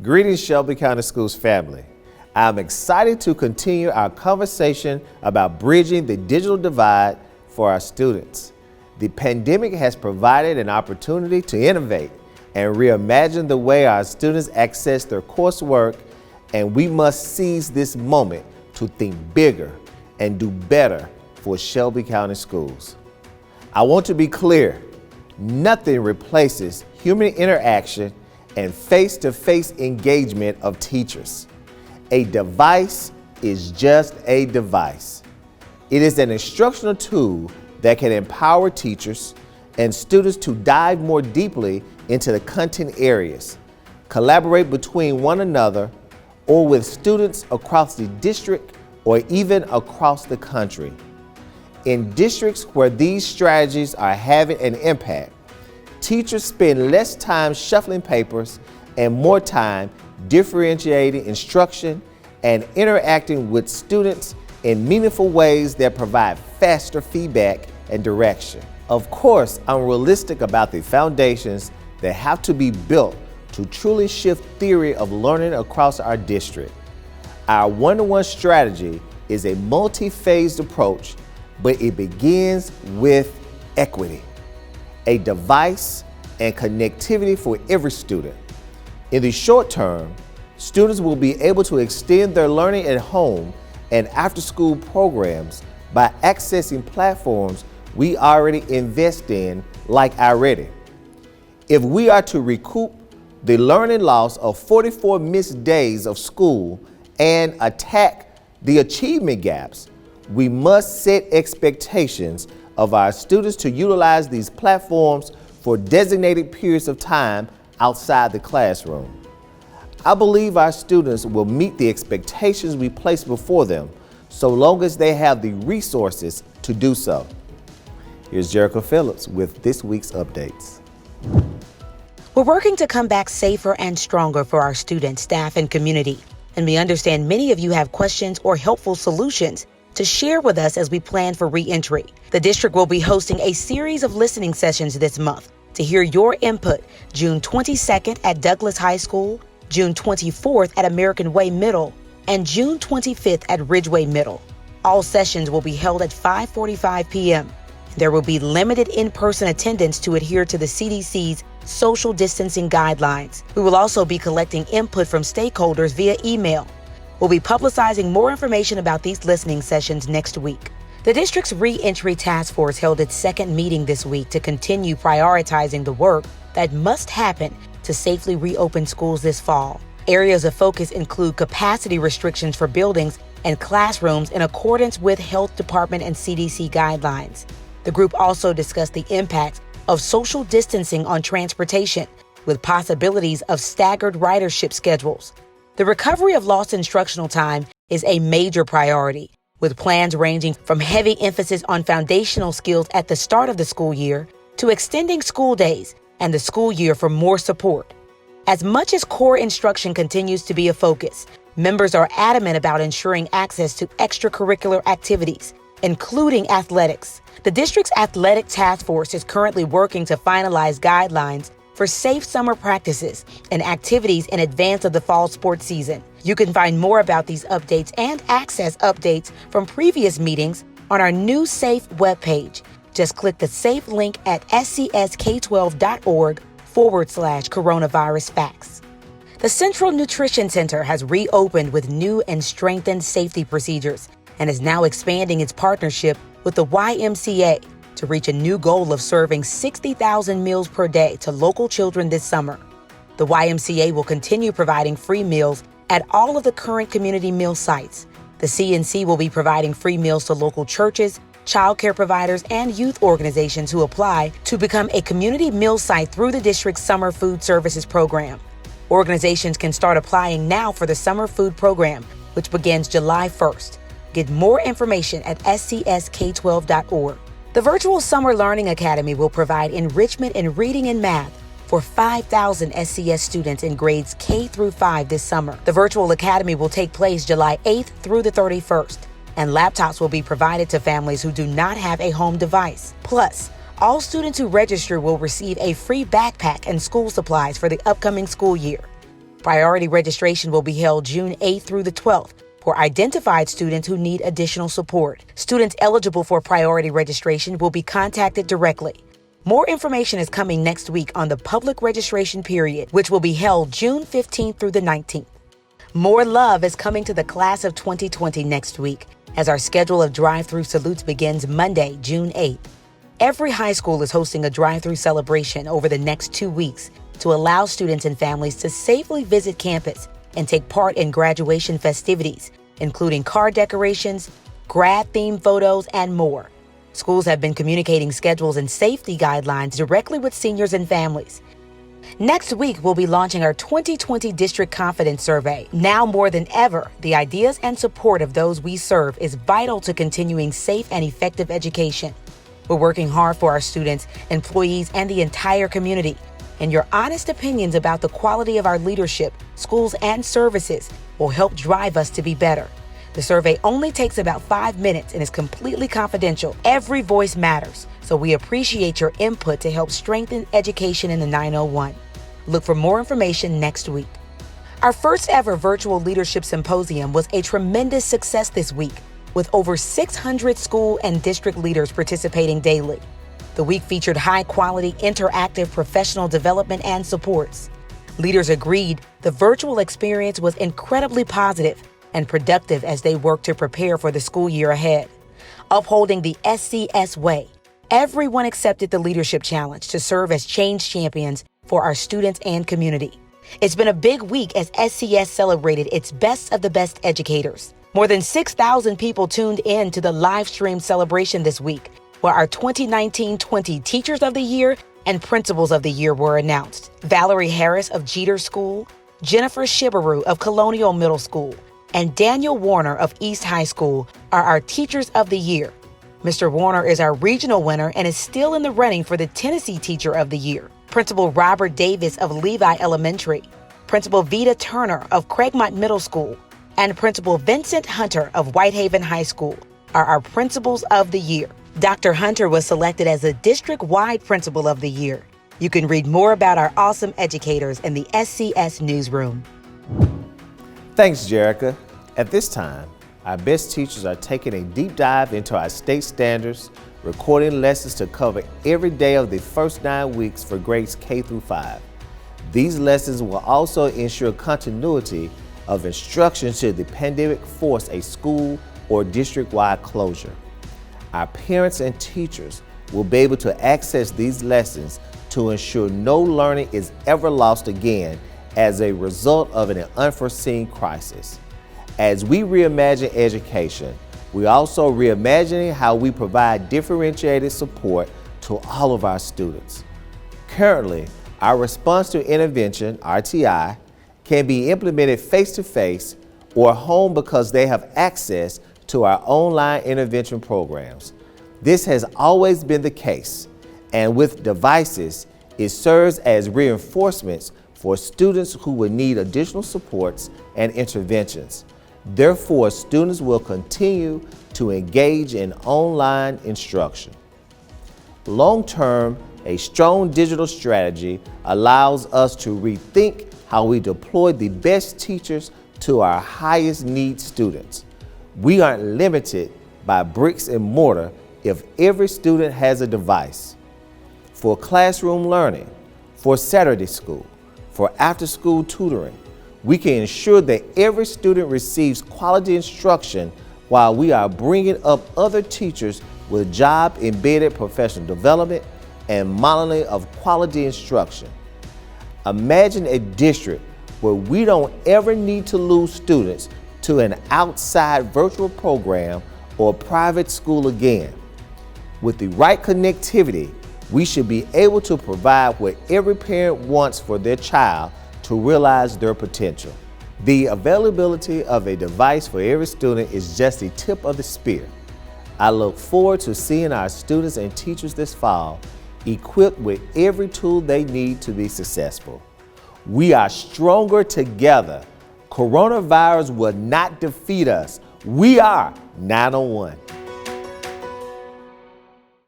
Greetings, Shelby County Schools family. I'm excited to continue our conversation about bridging the digital divide for our students. The pandemic has provided an opportunity to innovate and reimagine the way our students access their coursework, and we must seize this moment to think bigger and do better for Shelby County Schools. I want to be clear, nothing replaces human interaction and face-to-face engagement of teachers. A device is just a device. It is an instructional tool that can empower teachers and students to dive more deeply into the content areas, collaborate between one another or with students across the district or even across the country. In districts where these strategies are having an impact, teachers spend less time shuffling papers and more time differentiating instruction and interacting with students in meaningful ways that provide faster feedback and direction. Of course, I'm realistic about the foundations that have to be built to truly shift theory of learning across our district. Our one-to-one strategy is a multi-phased approach, but it begins with equity, a device, and connectivity for every student. In the short term, students will be able to extend their learning at home and after-school programs by accessing platforms we already invest in, like iReady. If we are to recoup the learning loss of 44 missed days of school and attack the achievement gaps, we must set expectations of our students to utilize these platforms for designated periods of time outside the classroom. I believe our students will meet the expectations we place before them, so long as they have the resources to do so. Here's Jericho Phillips with this week's updates. We're working to come back safer and stronger for our students, staff, and community. And we understand many of you have questions or helpful solutions to share with us as we plan for re-entry. The district will be hosting a series of listening sessions this month to hear your input June 22nd at Douglas High School, June 24th at American Way Middle, and June 25th at Ridgeway Middle. All sessions will be held at 5:45 p.m. There will be limited in-person attendance to adhere to the CDC's social distancing guidelines. We will also be collecting input from stakeholders via email. We'll be publicizing more information about these listening sessions next week. The district's re-entry task force held its second meeting this week to continue prioritizing the work that must happen to safely reopen schools this fall. Areas of focus include capacity restrictions for buildings and classrooms in accordance with Health Department and CDC guidelines. The group also discussed the impact of social distancing on transportation, with possibilities of staggered ridership schedules. The recovery of lost instructional time is a major priority, with plans ranging from heavy emphasis on foundational skills at the start of the school year to extending school days and the school year for more support. As much as core instruction continues to be a focus, members are adamant about ensuring access to extracurricular activities, including athletics. The district's athletic task force is currently working to finalize guidelines for safe summer practices and activities in advance of the fall sports season. You can find more about these updates and access updates from previous meetings on our new SAFE webpage. Just click the SAFE link at scsk12.org/coronavirus facts. The Central Nutrition Center has reopened with new and strengthened safety procedures and is now expanding its partnership with the YMCA to reach a new goal of serving 60,000 meals per day to local children this summer. The YMCA will continue providing free meals at all of the current community meal sites. The CNC will be providing free meals to local churches, child care providers, and youth organizations who apply to become a community meal site through the district's Summer Food Services program. Organizations can start applying now for the Summer Food Program, which begins July 1st. Get more information at scsk12.org. The Virtual Summer Learning Academy will provide enrichment in reading and math for 5,000 SCS students in grades K through 5 this summer. The Virtual Academy will take place July 8th through the 31st, and laptops will be provided to families who do not have a home device. Plus, all students who register will receive a free backpack and school supplies for the upcoming school year. Priority registration will be held June 8th through the 12th for identified students who need additional support. Students eligible for priority registration will be contacted directly. More information is coming next week on the public registration period, which will be held June 15th through the 19th. More love is coming to the class of 2020 next week as our schedule of drive-through salutes begins Monday, June 8th. Every high school is hosting a drive-through celebration over the next 2 weeks to allow students and families to safely visit campus and take part in graduation festivities, including car decorations, grad-themed photos, and more. Schools have been communicating schedules and safety guidelines directly with seniors and families. Next week, we'll be launching our 2020 District Confidence Survey. Now more than ever, the ideas and support of those we serve is vital to continuing safe and effective education. We're working hard for our students, employees, and the entire community. And your honest opinions about the quality of our leadership, schools, and services will help drive us to be better. The survey only takes about 5 minutes and is completely confidential. Every voice matters, so we appreciate your input to help strengthen education in the 901. Look for more information next week. Our first ever virtual leadership symposium was a tremendous success this week, with over 600 school and district leaders participating daily. The week featured high-quality, interactive professional development and supports. Leaders agreed the virtual experience was incredibly positive and productive as they worked to prepare for the school year ahead. Upholding the SCS way, everyone accepted the leadership challenge to serve as change champions for our students and community. It's been a big week as SCS celebrated its best of the best educators. More than 6,000 people tuned in to the live stream celebration this week, where our 2019-20 Teachers of the Year and Principals of the Year were announced. Valerie Harris of Jeter School, Jennifer Shibaru of Colonial Middle School, and Daniel Warner of East High School are our Teachers of the Year. Mr. Warner is our regional winner and is still in the running for the Tennessee Teacher of the Year. Principal Robert Davis of Levi Elementary, Principal Vita Turner of Craigmont Middle School, and Principal Vincent Hunter of Whitehaven High School are our Principals of the Year. Dr. Hunter was selected as the district-wide Principal of the Year. You can read more about our awesome educators in the SCS newsroom. Thanks, Jerica. At this time, our best teachers are taking a deep dive into our state standards, recording lessons to cover every day of the first 9 weeks for grades K through 5. These lessons will also ensure continuity of instruction should the pandemic force a school or district-wide closure. Our parents and teachers will be able to access these lessons to ensure no learning is ever lost again as a result of an unforeseen crisis. As we reimagine education, we're also reimagining how we provide differentiated support to all of our students. Currently, our response to intervention, RTI, can be implemented face-to-face or home because they have access to our online intervention programs. This has always been the case, and with devices, it serves as reinforcements for students who will need additional supports and interventions. Therefore, students will continue to engage in online instruction. Long-term, a strong digital strategy allows us to rethink how we deploy the best teachers to our highest need students. We aren't limited by bricks and mortar if every student has a device. For classroom learning, for Saturday school, for after-school tutoring, we can ensure that every student receives quality instruction while we are bringing up other teachers with job-embedded professional development and modeling of quality instruction. Imagine a district where we don't ever need to lose students to an outside virtual program or private school again. With the right connectivity, we should be able to provide what every parent wants for their child to realize their potential. The availability of a device for every student is just the tip of the spear. I look forward to seeing our students and teachers this fall equipped with every tool they need to be successful. We are stronger together. Coronavirus will not defeat us. We are 901.